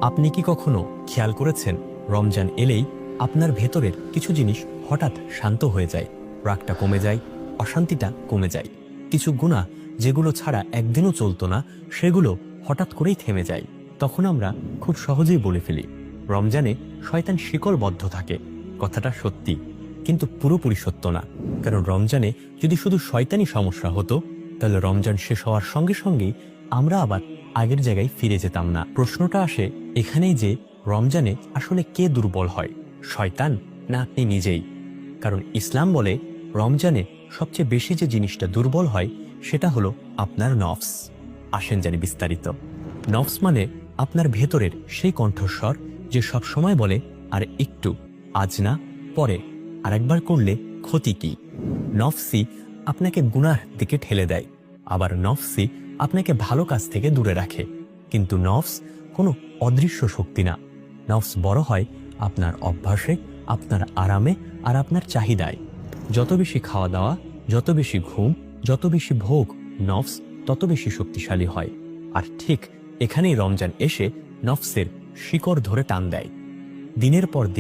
আপনি কি কখনো খেয়াল করেছেন রমজান এলেই আপনার ভেতরের কিছু জিনিস হঠাৎ শান্ত হয়ে যায়, রাগটা কমে যায়, অশান্তিটা কমে যায়। কিছু গুনাহ যেগুলো ছাড়া একদিনও চলতো না সেগুলো হঠাৎ করেই থেমে যায়। তখন আমরা খুব সহজেই বলে ফেলি, রমজানে শয়তান শিকলবদ্ধ থাকে। কথাটা সত্যি, কিন্তু পুরোপুরি সত্য না। কারণ রমজানে যদি শুধু শয়তানি সমস্যা হতো, তাহলে রমজান শেষ হওয়ার সঙ্গে সঙ্গেই আমরা আবার আগের জায়গায় ফিরে যেতাম না। প্রশ্নটা আসে এখানেই যে রমজানে আসলে কে দুর্বল হয়, শয়তান না আপনি নিজেই? কারণ ইসলাম বলে রমজানে সবচেয়ে বেশি যে জিনিসটা দুর্বল হয় সেটা হলো আপনার নফস। আসেন জানি বিস্তারিত। নফস মানে আপনার ভেতরের সেই কণ্ঠস্বর যে সব সময় বলে, আর একটু, আজ না পরে, আরেকবার করলে ক্ষতি কি। নফসি আপনাকে গুনাহ দিকে ঠেলে দেয়, আবার নফসি আপনাকে ভালো কাজ থেকে দূরে রাখে। কিন্তু নফস কোনো অদৃশ্য শক্তি না। নফস বড় হয় আপনার অভ্যাসে, আপনার আরামে আর আপনার চাহিদায়। যত বেশি খাওয়া দাওয়া, যত বেশি ঘুম, যত বেশি ভোগ, নফস তত বেশি শক্তিশালী হয়। আর ঠিক এখানেই রমজান এসে নফসের শিকড় ধরে টান দেয়। দিনের পর দিন